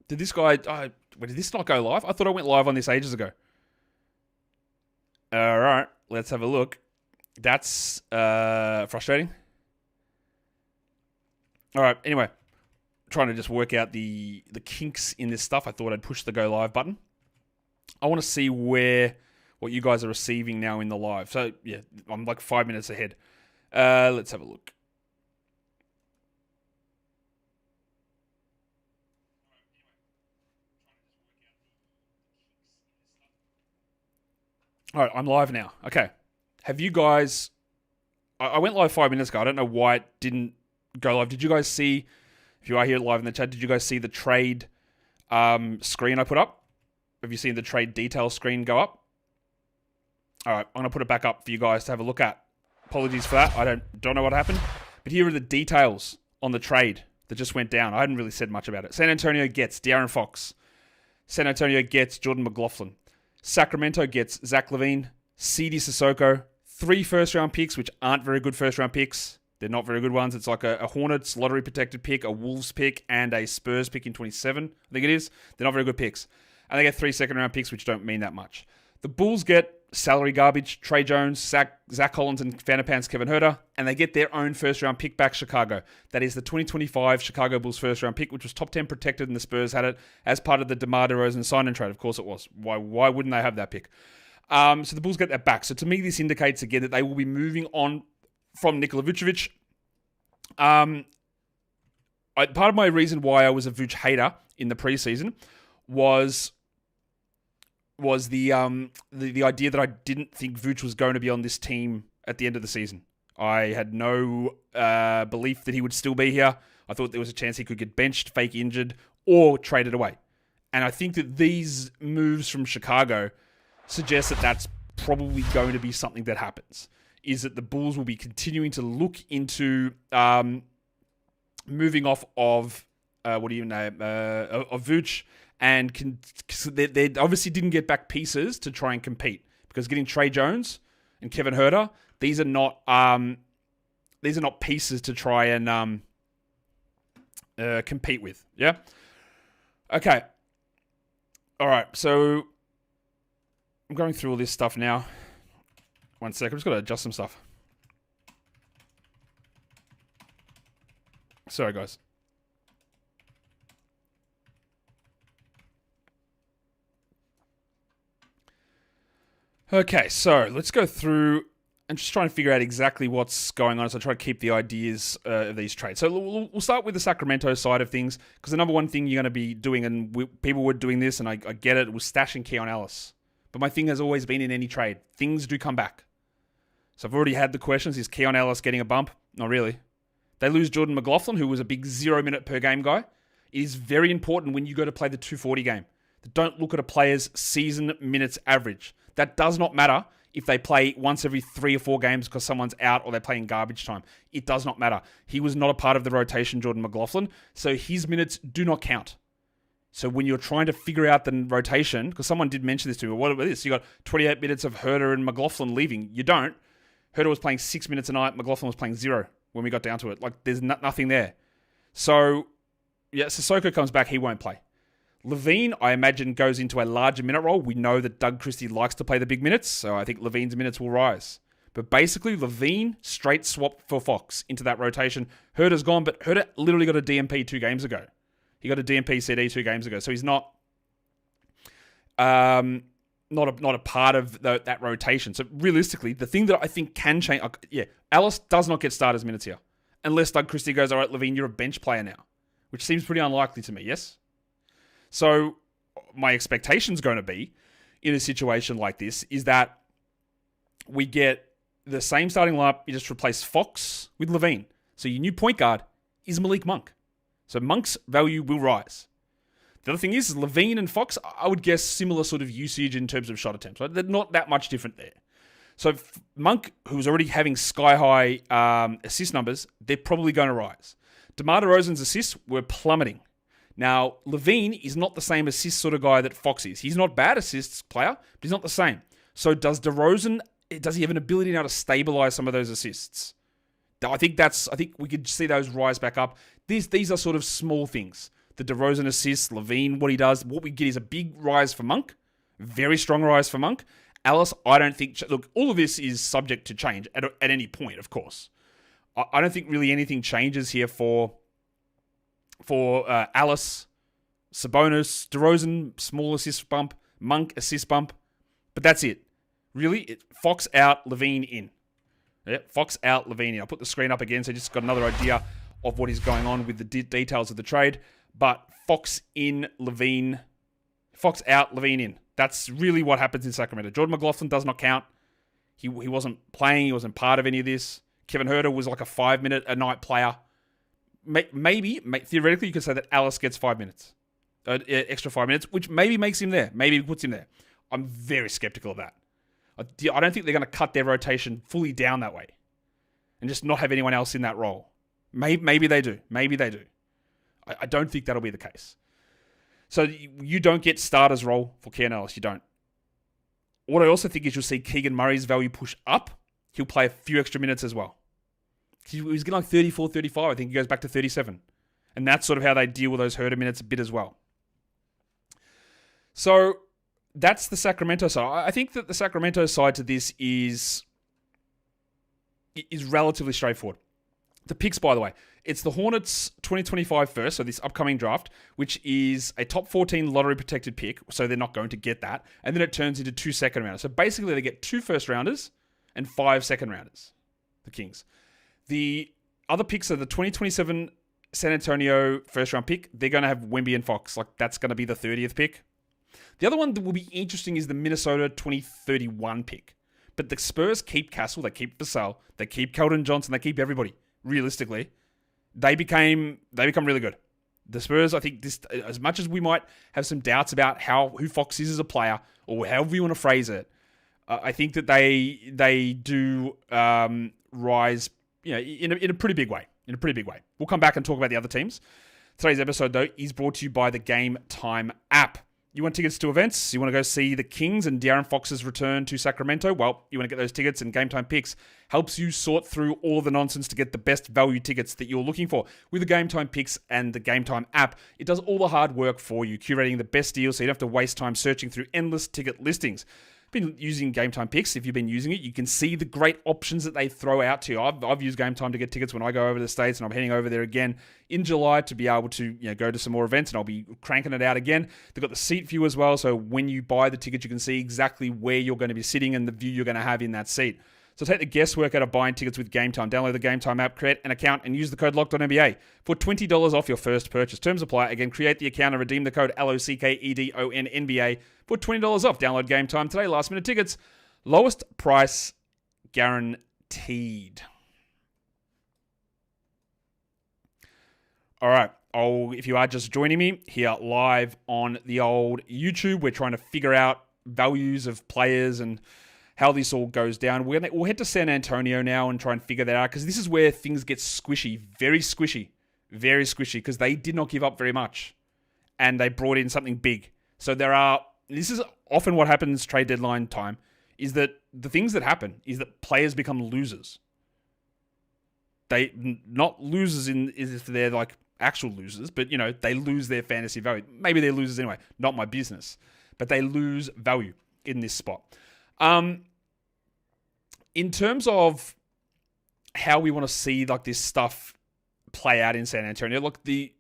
Did this guy... did this not go live? I thought I went live on this ages ago. All right, let's have a look. That's frustrating. All right, anyway. Trying to just work out the kinks in this stuff. I thought I'd push the go live button. I want to see what you guys are receiving now in the live. So, yeah, I'm like 5 minutes ahead. Let's have a look. All right, I'm live now. Okay. Have you guys... I went live 5 minutes ago. I don't know why it didn't go live. Did you guys see... If you are here live in the chat, did you guys see the trade screen I put up? Have you seen the trade detail screen go up? All right, I'm going to put it back up for you guys to have a look at. Apologies for that. I don't know what happened. But here are the details on the trade that just went down. I hadn't really said much about it. San Antonio gets De'Aaron Fox. San Antonio gets Jordan McLaughlin. Sacramento gets Zach LaVine, C.D. Sissoko, 3 first-round picks, which aren't very good first-round picks. They're not very good ones. It's like a Hornets lottery-protected pick, a Wolves pick, and a Spurs pick in 27, I think it is. They're not very good picks. And they get 3 second-round picks, which don't mean that much. The Bulls get salary garbage, Trey Jones, Zach Collins, and Fanapans Kevin Huerter, and they get their own first-round pick back, Chicago. That is the 2025 Chicago Bulls first-round pick, which was top 10 protected, and the Spurs had it as part of the DeMar DeRozan sign-and trade. Of course it was. Why wouldn't they have that pick? So the Bulls get that back. So to me, this indicates again that they will be moving on from Nikola Vucevic. Part of my reason why I was a Vuce hater in the preseason was the idea that I didn't think Vuce was going to be on this team at the end of the season. I had no belief that he would still be here. I thought there was a chance he could get benched, fake injured, or traded away. And I think that these moves from Chicago suggest that that's probably going to be something that happens. Is that the Bulls will be continuing to look into moving off of of Vuce, and they obviously didn't get back pieces to try and compete, because getting Trey Jones and Kevin Huerter, these are not pieces to try and compete with. Yeah. Okay. All right. So I'm going through all this stuff now. 1 sec. I'm just going to adjust some stuff. Sorry, guys. Okay, so let's go through and just try and figure out exactly what's going on. So I try to keep the ideas of these trades. So we'll start with the Sacramento side of things, because the number one thing you're going to be doing, and people were doing this, and I get it, was stashing Keon Ellis. But my thing has always been, in any trade, things do come back. So I've already had the questions. Is Keon Ellis getting a bump? Not really. They lose Jordan McLaughlin, who was a big 0 minute per game guy. It is very important when you go to play the 240 game. Don't look at a player's season minutes average. That does not matter if they play once every 3 or 4 games because someone's out or they're playing garbage time. It does not matter. He was not a part of the rotation, Jordan McLaughlin, so his minutes do not count. So when you're trying to figure out the rotation, because someone did mention this to me, what about this? You got 28 minutes of Huerter and McLaughlin leaving. You don't. Huerter was playing 6 minutes a night. McLaughlin was playing 0 when we got down to it. Like, there's nothing there. So, yeah, Sissoko comes back. He won't play. LaVine, I imagine, goes into a larger minute role. We know that Doug Christie likes to play the big minutes, so I think LaVine's minutes will rise. But basically, LaVine straight swapped for Fox into that rotation. Huerter's gone, but Huerter literally got a DMP 2 games ago. He got a DMP CD 2 games ago, so he's not a part of that rotation. So realistically, the thing that I think can change, Ellis does not get starters minutes here, unless Doug Christie goes, all right, LaVine, you're a bench player now, which seems pretty unlikely to me. Yes. So my expectation's going to be, in a situation like this, is that we get the same starting lineup. You just replace Fox with LaVine. So your new point guard is Malik Monk. So Monk's value will rise. The other thing is LaVine and Fox, I would guess similar sort of usage in terms of shot attempts. Right? They're not that much different there. So Monk, who's already having sky-high assist numbers, they're probably going to rise. DeMar DeRozan's assists were plummeting. Now, LaVine is not the same assist sort of guy that Fox is. He's not a bad assists player, but he's not the same. So does DeRozan, does he have an ability now to stabilize some of those assists? I think we could see those rise back up. These are sort of small things. the DeRozan assists, LaVine, what he does. What we get is a big rise for Monk. Very strong rise for Monk. Alice, I don't think... Look, all of this is subject to change at any point, of course. I don't think really anything changes here for Alice, Sabonis, DeRozan, small assist bump, Monk assist bump. But that's it. Really, Fox out, LaVine in. Yeah, Fox out, LaVine in. I'll put the screen up again so you just got another idea of what is going on with the details of the trade. But Fox in, LaVine. Fox out, LaVine in. That's really what happens in Sacramento. Jordan McLaughlin does not count. He wasn't playing. He wasn't part of any of this. Kevin Huerter was like a 5-minute-a-night player. Maybe, theoretically, you could say that Alice gets 5 minutes. Extra 5 minutes, which maybe makes him there. Maybe puts him there. I'm very skeptical of that. I don't think they're going to cut their rotation fully down that way and just not have anyone else in that role. Maybe they do. Maybe they do. I don't think that'll be the case. So you don't get starters role for Keanu Ellis. You don't. What I also think is you'll see Keegan Murray's value push up. He'll play a few extra minutes as well. He was getting like 34, 35. I think he goes back to 37. And that's sort of how they deal with those Herder minutes a bit as well. So that's the Sacramento side. I think that the Sacramento side to this is relatively straightforward. The picks, by the way, it's the Hornets 2025 first, so this upcoming draft, which is a top 14 lottery protected pick, so they're not going to get that. And then it turns into 2 second rounders. So basically they get 2 first rounders and 5 second rounders, the Kings. The other picks are the 2027 San Antonio first round pick. They're going to have Wemby and Fox. Like, that's going to be the 30th pick. The other one that will be interesting is the Minnesota 2031 pick. But the Spurs keep Castle, they keep Vassell, they keep Keldon Johnson, they keep everybody. Realistically, they become really good. The Spurs, I think, this, as much as we might have some doubts about who Fox is as a player, or however you want to phrase it, I think that they do rise, in a pretty big way. In a pretty big way. We'll come back and talk about the other teams. Today's episode, though, is brought to you by the Gametime app. You want tickets to events? You want to go see the Kings and De'Aaron Fox's return to Sacramento? Well, you want to get those tickets, and Gametime Picks helps you sort through all of the nonsense to get the best value tickets that you're looking for. With the Gametime Picks and the Gametime app, it does all the hard work for you, curating the best deals so you don't have to waste time searching through endless ticket listings. Been using Gametime Picks. If you've been using it, you can see the great options that they throw out to you. I've used Gametime to get tickets when I go over to the States, and I'm heading over there again in July to be able to go to some more events, and I'll be cranking it out again. They've got the seat view as well, so when you buy the ticket, you can see exactly where you're going to be sitting and the view you're going to have in that seat. So take the guesswork out of buying tickets with Gametime. Download the Gametime app, create an account, and use the code LOCKEDONNBA for $20 off your first purchase. Terms apply. Again, create the account and redeem the code LOCKEDONNBA for $20 off. Download Gametime today. Last minute tickets. Lowest price guaranteed. All right. If you are just joining me here live on the old YouTube, we're trying to figure out values of players and how this all goes down. We'll head to San Antonio now and try and figure that out, because this is where things get squishy, very squishy, because they did not give up very much and they brought in something big. So this is often what happens trade deadline time, is that the things that happen is that players become losers. They, not losers if they're like actual losers, but they lose their fantasy value. Maybe they're losers anyway, not my business, but they lose value in this spot. In terms of how we want to see like this stuff play out in San Antonio, look, be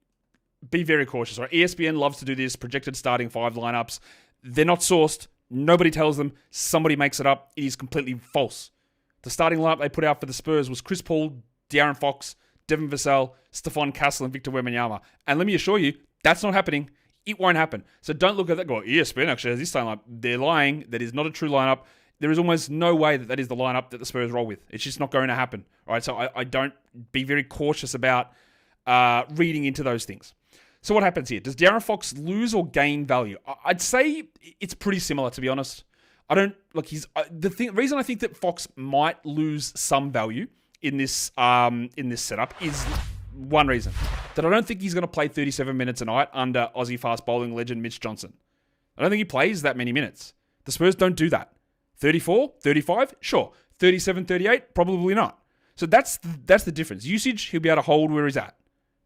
very cautious. Right? ESPN loves to do this, projected starting 5 lineups. They're not sourced. Nobody tells them. Somebody makes it up. It is completely false. The starting lineup they put out for the Spurs was Chris Paul, De'Aaron Fox, Devin Vassell, Stephon Castle, and Victor Wembanyama. And let me assure you, that's not happening. It won't happen. So don't look at that and go, ESPN actually has this lineup. They're lying. That is not a true lineup. There is almost no way that is the lineup that the Spurs roll with. It's just not going to happen. All right, so I don't be very cautious about reading into those things. So what happens here? Does De'Aaron Fox lose or gain value? I'd say it's pretty similar, to be honest. I don't look. The reason I think that Fox might lose some value in this setup is one reason, that I don't think he's going to play 37 minutes a night under Aussie fast bowling legend Mitch Johnson. I don't think he plays that many minutes. The Spurs don't do that. 34, 35, sure. 37, 38, probably not. So that's the difference. Usage, he'll be able to hold where he's at,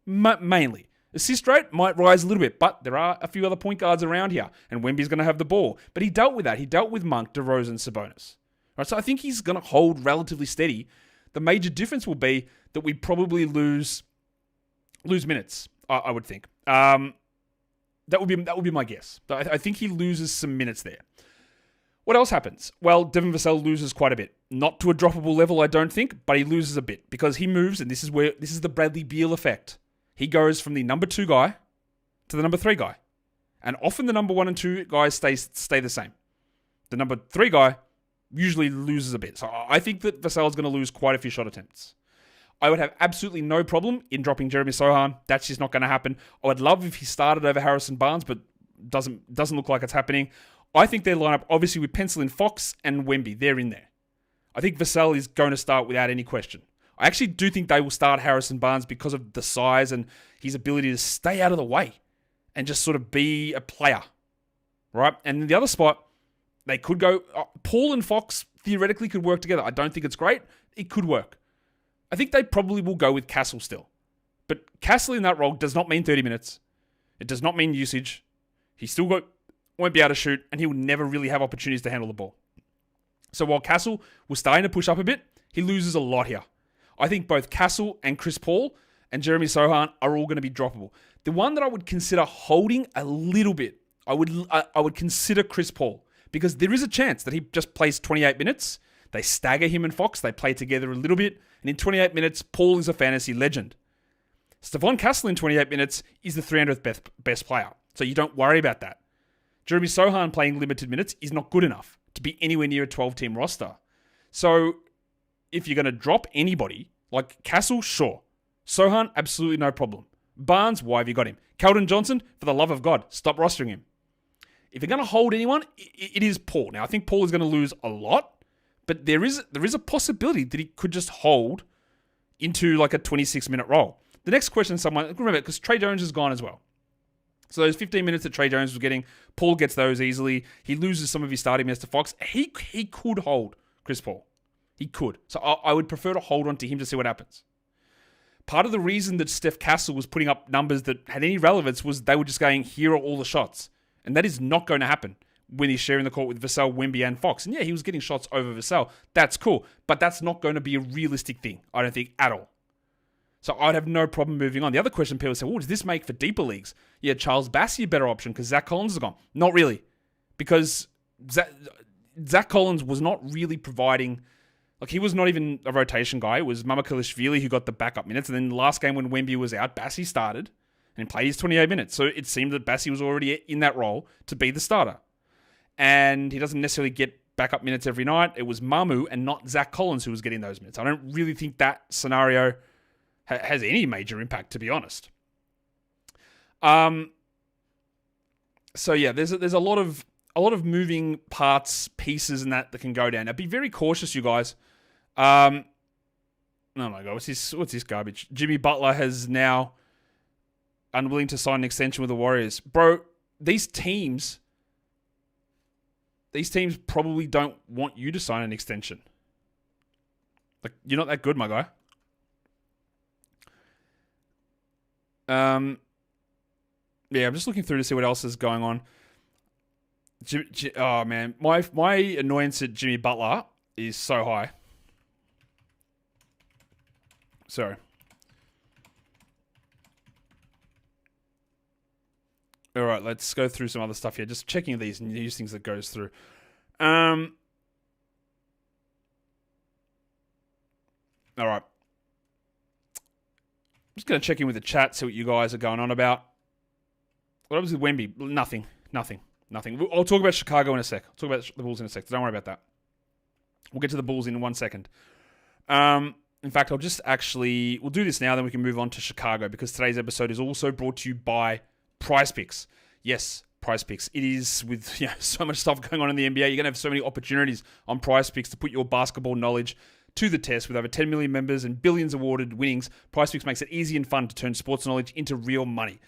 mainly. Assist rate might rise a little bit, but there are a few other point guards around here, and Wemby's going to have the ball. But he dealt with that. He dealt with Monk, DeRozan, Sabonis. Right, so I think he's going to hold relatively steady. The major difference will be that we probably lose minutes, I would think. That would be my guess. I think he loses some minutes there. What else happens? Well, Devin Vassell loses quite a bit. Not to a droppable level, I don't think, but he loses a bit because he moves, and this is the Bradley Beal effect. He goes from the number 2 guy to the number 3 guy. And often the number 1 and 2 guys stay the same. The number 3 guy usually loses a bit. So I think that Vassell is going to lose quite a few shot attempts. I would have absolutely no problem in dropping Jeremy Sohan. That's just not going to happen. I would love if he started over Harrison Barnes, but doesn't look like it's happening. I think their lineup, obviously, we pencil in Fox and Wemby. They're in there. I think Vassell is going to start without any question. I actually do think they will start Harrison Barnes because of the size and his ability to stay out of the way and just sort of be a player, right? And in the other spot, they could go... Paul and Fox theoretically could work together. I don't think it's great. It could work. I think they probably will go with Castle still. But Castle in that role does not mean 30 minutes. It does not mean usage. He still won't be able to shoot, and he will never really have opportunities to handle the ball. So while Castle was starting to push up a bit, he loses a lot here. I think both Castle and Chris Paul and Jeremy Sohan are all going to be droppable. The one that I would consider holding a little bit, I would consider Chris Paul, because there is a chance that he just plays 28 minutes. They stagger him and Fox. They play together a little bit. And in 28 minutes, Paul is a fantasy legend. Stephon Castle in 28 minutes is the 300th best player. So you don't worry about that. Jeremy Sohan playing limited minutes is not good enough to be anywhere near a 12-team roster. So if you're going to drop anybody, like Castle, sure. Sohan, absolutely no problem. Barnes, why have you got him? Keldon Johnson, for the love of God, stop rostering him. If you're going to hold anyone, it is Paul. Now, I think Paul is going to lose a lot, but there is a possibility that he could just hold into like a 26-minute role. The next question, remember, because Trey Jones is gone as well. So those 15 minutes that Trey Jones was getting, Paul gets those easily. He loses some of his starting minutes to Fox. He could hold Chris Paul. He could. So I would prefer to hold on to him to see what happens. Part of the reason that Steph Castle was putting up numbers that had any relevance was they were just going, here are all the shots. And that is not going to happen when he's sharing the court with Vassell, Wemby, and Fox. And yeah, he was getting shots over Vassell. That's cool. But that's not going to be a realistic thing, I don't think, at all. So I'd have no problem moving on. The other question people say, does this make for deeper leagues? Yeah, Charles Bassey a better option because Zach Collins is gone. Not really. Because Zach Collins was not really providing... Like, he was not even a rotation guy. It was Mamakalishvili who got the backup minutes. And then the last game when Wemby was out, Bassey started and played his 28 minutes. So it seemed that Bassey was already in that role to be the starter. And he doesn't necessarily get backup minutes every night. It was Mamu and not Zach Collins who was getting those minutes. I don't really think that scenario has any major impact, to be honest. So yeah, there's a lot of moving parts, pieces, and that can go down. Now, be very cautious, you guys. Oh my God, what's this garbage? Jimmy Butler has now unwilling to sign an extension with the Warriors. Bro, these teams probably don't want you to sign an extension. Like, you're not that good, my guy. Yeah, I'm just looking through to see what else is going on. Oh man, my annoyance at Jimmy Butler is so high. Sorry. All right, let's go through some other stuff here. Just checking these news things that goes through. All right. I'm just going to check in with the chat, see what you guys are going on about. What was with Wemby? Nothing. I'll talk about Chicago in a sec. I'll talk about the Bulls in a sec. Don't worry about that. We'll get to the Bulls in 1 second. In fact, we'll do this now, then we can move on to Chicago, because today's episode is also brought to you by PrizePicks. Yes, PrizePicks. It is with so much stuff going on in the NBA. You're going to have so many opportunities on PrizePicks to put your basketball knowledge to the test. With over 10 million members and billions awarded winnings, PrizePicks makes it easy and fun to turn sports knowledge into real money.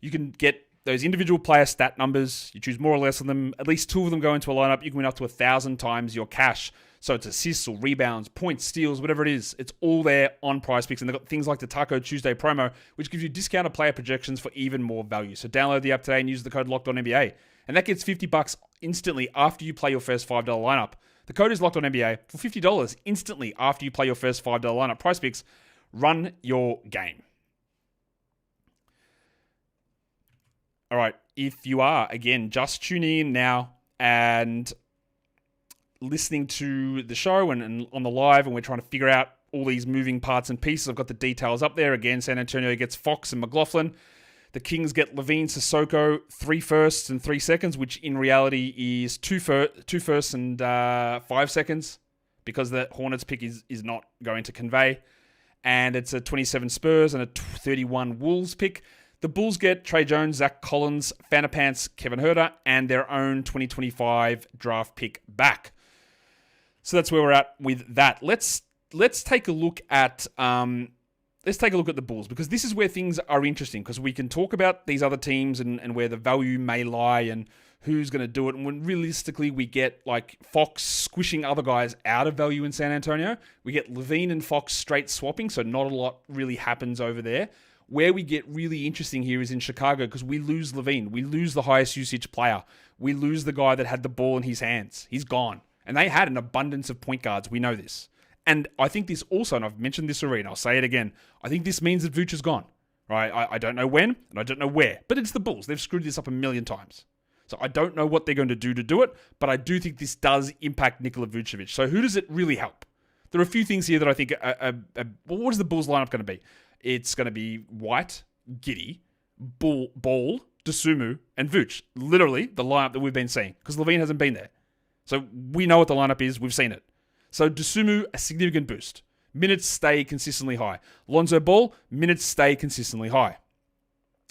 You can get those individual player stat numbers. You choose more or less of them. At least 2 of them go into a lineup. You can win up to 1,000 times your cash. So it's assists or rebounds, points, steals, whatever it is. It's all there on PrizePicks. And they've got things like the Taco Tuesday promo, which gives you discounted player projections for even more value. So download the app today and use the code LOCKEDONNBA. And that gets $50 instantly after you play your first $5 lineup. The code is LOCKEDONNBA for $50 instantly after you play your first $5 lineup. PrizePicks, run your game. All right, if you are, again, just tuning in now and listening to the show and on the live, and we're trying to figure out all these moving parts and pieces. I've got the details up there. Again, San Antonio gets Fox and McLaughlin. The Kings get LaVine, Sissoko, 3 firsts and 3 seconds, which in reality is 2 firsts and 5 seconds, because the Hornets pick is not going to convey. And it's a 27 Spurs and a 31 Wolves pick. The Bulls get Trey Jones, Zach Collins, Fanapants, Kevin Huerter, and their own 2025 draft pick back. So that's where we're at with that. Let's take a look at the Bulls, because this is where things are interesting, because we can talk about these other teams and where the value may lie and who's going to do it. And when realistically we get like Fox squishing other guys out of value in San Antonio, we get LaVine and Fox straight swapping, so not a lot really happens over there. Where we get really interesting here is in Chicago, because we lose LaVine. We lose the highest usage player. We lose the guy that had the ball in his hands. He's gone. And they had an abundance of point guards. We know this. And I think this also, and I've mentioned this already, and I'll say it again, I think this means that Vooch is gone. Right? I don't know when, and I don't know where. But it's the Bulls. They've screwed this up a million times. So I don't know what they're going to do it, but I do think this does impact Nikola Vucevic. So who does it really help? There are a few things here that I think what is the Bulls lineup going to be? It's going to be White, Giddey, Ball, Dosunmu, and Vooch. Literally the lineup that we've been seeing, because LaVine hasn't been there. So we know what the lineup is. We've seen it. So Dosunmu, a significant boost. Minutes stay consistently high. Lonzo Ball, minutes stay consistently high.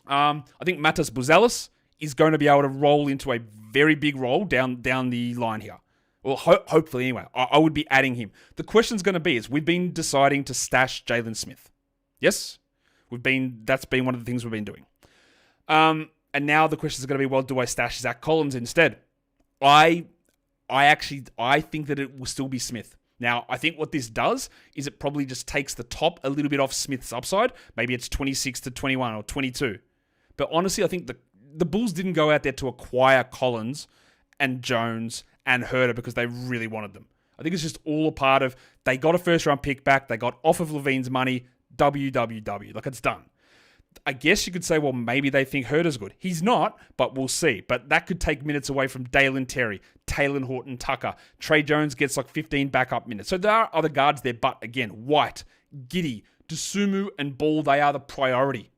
I think Matas Buzelis is going to be able to roll into a very big role down the line here. Well, hopefully anyway. I would be adding him. The question's going to be is we've been deciding to stash Jalen Smith. Yes? That's been one of the things we've been doing. And now the question is going to be, well, do I stash Zach Collins instead? I think that it will still be Smith. Now, I think what this does is it probably just takes the top a little bit off Smith's upside. Maybe it's 26 to 21 or 22. But honestly, I think the Bulls didn't go out there to acquire Collins and Jones and Huerter because they really wanted them. I think it's just all a part of, they got a first-round pick back, they got off of LaVine's money, WWW. Like, it's done. I guess you could say, well, maybe they think Huerter's good. He's not, but we'll see. But that could take minutes away from Dalen Terry, Taylor Horton Tucker. Trey Jones gets like 15 backup minutes. So there are other guards there, but again, White, Giddey, Dosunmu, and Ball, they are the priority.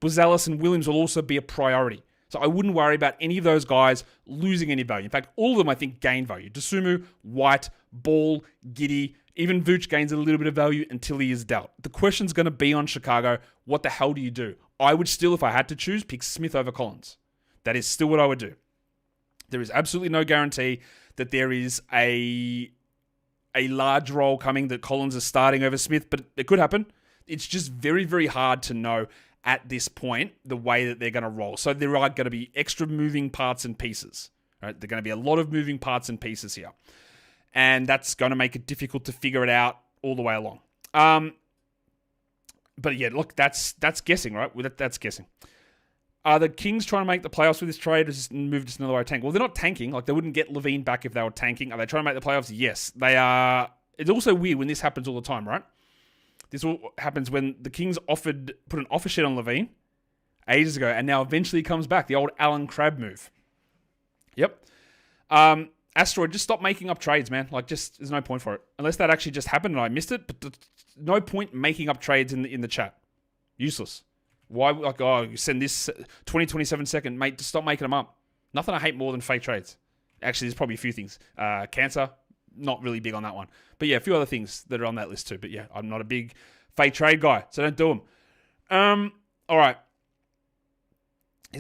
Buzelis and Williams will also be a priority. So I wouldn't worry about any of those guys losing any value. In fact, all of them, I think, gain value. Dosunmu, White, Ball, Giddey, even Vooch gains a little bit of value until he is dealt. The question's going to be on Chicago, what the hell do you do? I would still, if I had to choose, pick Smith over Collins. That is still what I would do. There is absolutely no guarantee that there is a large role coming that Collins is starting over Smith, but it could happen. It's just very, very hard to know at this point the way that they're going to roll. So there are going to be extra moving parts and pieces. Right? There are going to be a lot of moving parts and pieces here. And that's going to make it difficult to figure it out all the way along. But yeah, look, that's guessing, right? That's guessing. Are the Kings trying to make the playoffs with this trade or just move just another way to tank? Well, they're not tanking. Like, they wouldn't get LaVine back if they were tanking. Are they trying to make the playoffs? Yes. They are. It's also weird when this happens all the time, right? This all happens when the Kings put an offer sheet on LaVine ages ago, and now eventually he comes back. The old Alan Crabb move. Yep. Asteroid, just stop making up trades, man. Like, just there's no point for it. Unless that actually just happened and I missed it, but no point making up trades in the chat. Useless. Why, like, oh, you send this 2027 second, mate, just stop making them up. Nothing I hate more than fake trades. Actually, there's probably a few things. Cancer, not really big on that one. But yeah, a few other things that are on that list too. But yeah, I'm not a big fake trade guy, so don't do them. All right.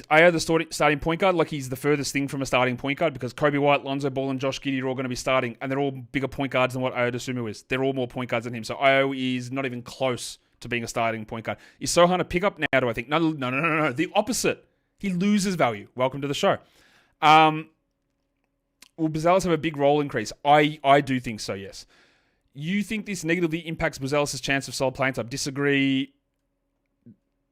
I the starting point guard, like he's the furthest thing from a starting point guard because Kobe White, Lonzo Ball, and Josh Giddey are all going to be starting, and they're all bigger point guards than what Ayo Dosunmu is. They're all more point guards than him. So Ayo is not even close to being a starting point guard. Is Sohan a pickup now, do I think? No. The opposite. He loses value. Welcome to the show. will Buzelis have a big role increase? I do think so, yes. You think this negatively impacts Buzelis' chance of solid playing time? Disagree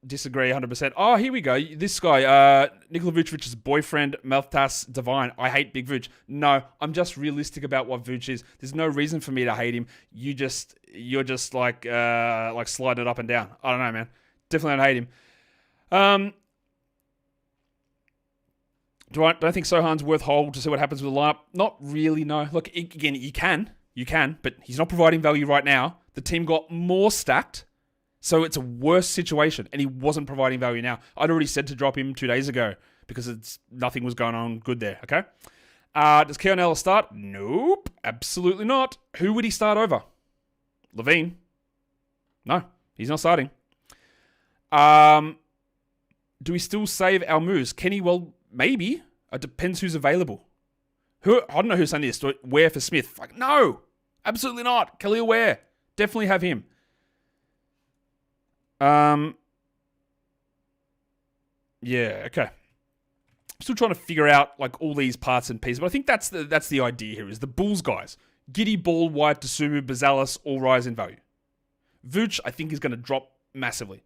100%. Oh, here we go. This guy, Nikola Vucevic's boyfriend, Meltas Divine. I hate Big Vuc. No, I'm just realistic about what Vuc is. There's no reason for me to hate him. You're just like sliding it up and down. I don't know, man. Definitely don't hate him. Do I think Sohan's worth hold to see what happens with the lineup? Not really, no. Look, again, you can, but he's not providing value right now. The team got more stacked, so it's a worse situation, and he wasn't providing value now. I'd already said to drop him 2 days ago because nothing was going on good there, okay? Does Keon Ellis start? Nope, absolutely not. Who would he start over? LaVine? No, he's not starting. Do we still save our moves? Kenny, well, maybe. It depends who's available. I don't know who's saying this. Ware for Smith? Like, no, absolutely not. Khalil Ware. Definitely have him. Yeah, okay. I'm still trying to figure out like all these parts and pieces, but I think that's the idea here is the Bulls guys. Giddy, Ball, White, Dosunmu, Buzelis all rise in value. Vooch, I think, is going to drop massively.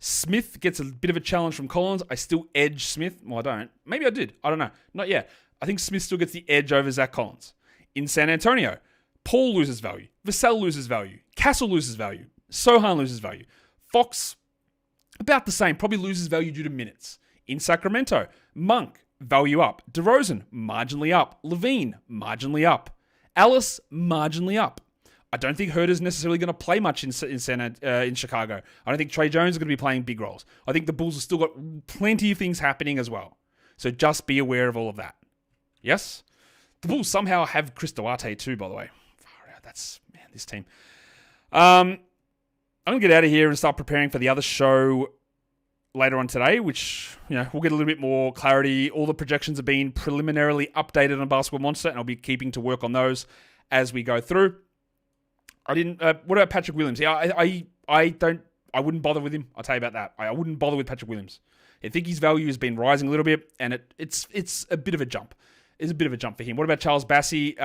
Smith gets a bit of a challenge from Collins. I still edge Smith. Well, I don't. Maybe I did. I don't know. Not yet. I think Smith still gets the edge over Zach Collins. In San Antonio, Paul loses value. Vassell loses value. Castle loses value. Sohan loses value. Fox, about the same. Probably loses value due to minutes. In Sacramento, Monk, value up. DeRozan, marginally up. LaVine, marginally up. Alice, marginally up. I don't think Herter's necessarily going to play much in Chicago. I don't think Trey Jones is going to be playing big roles. I think the Bulls have still got plenty of things happening as well. So just be aware of all of that. Yes? The Bulls somehow have Chris Duarte too, by the way. That's, man, this team. I'm going to get out of here and start preparing for the other show later on today, which, we'll get a little bit more clarity. All the projections have been preliminarily updated on Basketball Monster, and I'll be keeping to work on those as we go through. What about Patrick Williams? Yeah, I wouldn't bother with him. I'll tell you about that. I wouldn't bother with Patrick Williams. I think his value has been rising a little bit, and it's a bit of a jump. It's a bit of a jump for him. What about Charles Bassey?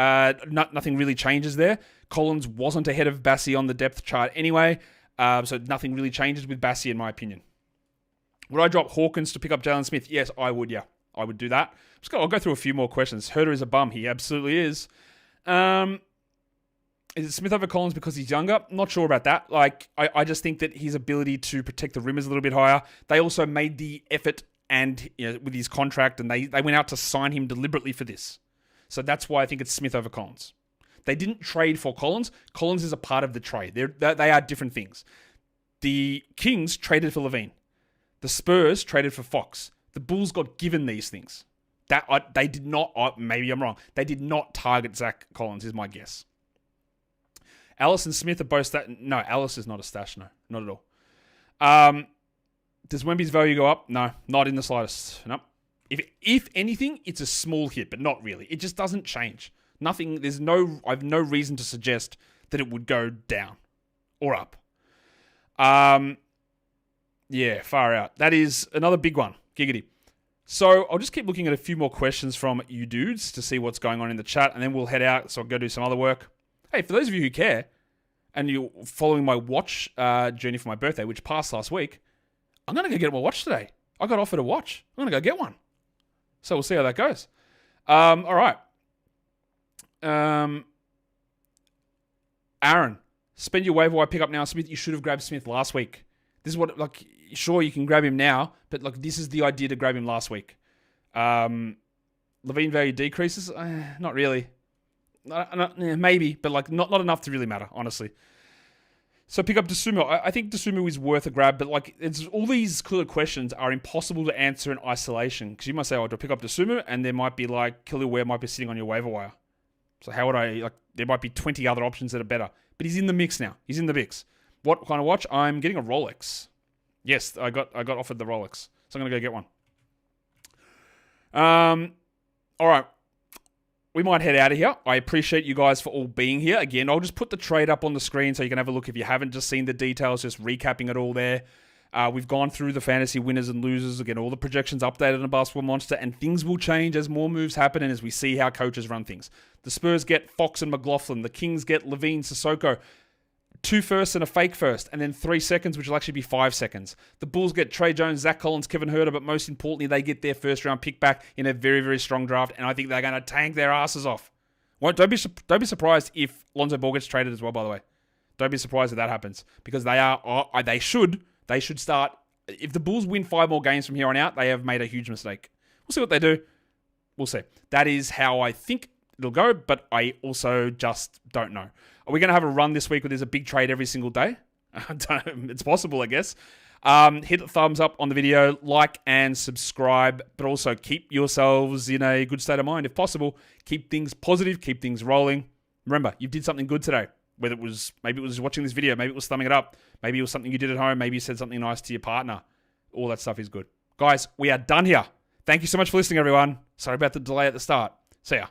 Nothing really changes there. Collins wasn't ahead of Bassey on the depth chart anyway, so nothing really changes with Bassey in my opinion. Would I drop Hawkins to pick up Jalen Smith? Yes, I would. Yeah, I would do that. I'll go through a few more questions. Herter is a bum. He absolutely is. Is it Smith over Collins because he's younger? Not sure about that. I just think that his ability to protect the rim is a little bit higher. They also made the effort and with his contract, and they went out to sign him deliberately for this. So that's why I think it's Smith over Collins. They didn't trade for Collins. Collins is a part of the trade. They are different things. The Kings traded for LaVine. The Spurs traded for Fox. The Bulls got given these things. They did not. Maybe I'm wrong. They did not target Zach Collins, is my guess. Alice and Smith are both no, Alice is not a stash. No, not at all. Does Wemby's value go up? No, not in the slightest. No. If anything, it's a small hit, but not really. It just doesn't change. Nothing. I have no reason to suggest that it would go down or up. Yeah, far out. That is another big one. Giggity. So I'll just keep looking at a few more questions from you dudes to see what's going on in the chat, and then we'll head out. So I'll go do some other work. Hey, for those of you who care, and you're following my watch journey for my birthday, which passed last week, I'm going to go get my watch today. I got offered a watch. I'm going to go get one. So we'll see how that goes. All right. Aaron, spend your waiver wire pick up now. Smith, you should have grabbed Smith last week. This is what, sure, you can grab him now, but this is the idea to grab him last week. LaVine value decreases? Not really. Maybe, but not enough to really matter, honestly. So pick up Dosunmu. I think Dosunmu is worth a grab, but it's all these clear questions are impossible to answer in isolation. Because you might say, do I pick up Dosunmu? And there might be Khalil Ware might be sitting on your waiver wire. So how would I, there might be 20 other options that are better. But he's in the mix now. He's in the mix. What kind of watch? I'm getting a Rolex. Yes, I got offered the Rolex. So I'm going to go get one. All right. We might head out of here. I appreciate you guys for all being here. Again, I'll just put the trade up on the screen so you can have a look if you haven't just seen the details, just recapping it all there. We've gone through the fantasy winners and losers, again, all the projections updated on Basketball Monster, and things will change as more moves happen and as we see how coaches run things. The Spurs get Fox and McLaughlin. The Kings get LaVine, Sissoko. 2 firsts and a fake first, and then 3 seconds, which will actually be 5 seconds. The Bulls get Trey Jones, Zach Collins, Kevin Huerter, but most importantly, they get their first-round pick back in a very, very strong draft, and I think they're going to tank their asses off. Don't be surprised if Lonzo Ball gets traded as well, by the way. Don't be surprised if that happens, because they should start. If the Bulls win 5 more games from here on out, they have made a huge mistake. We'll see what they do. We'll see. That is how I think it'll go, but I also just don't know. Are we going to have a run this week where there's a big trade every single day? It's possible, I guess. Hit the thumbs up on the video, like and subscribe, but also keep yourselves in a good state of mind if possible. Keep things positive, keep things rolling. Remember, you did something good today. Maybe it was watching this video, maybe it was thumbing it up, maybe it was something you did at home, maybe you said something nice to your partner. All that stuff is good. Guys, we are done here. Thank you so much for listening, everyone. Sorry about the delay at the start. See ya.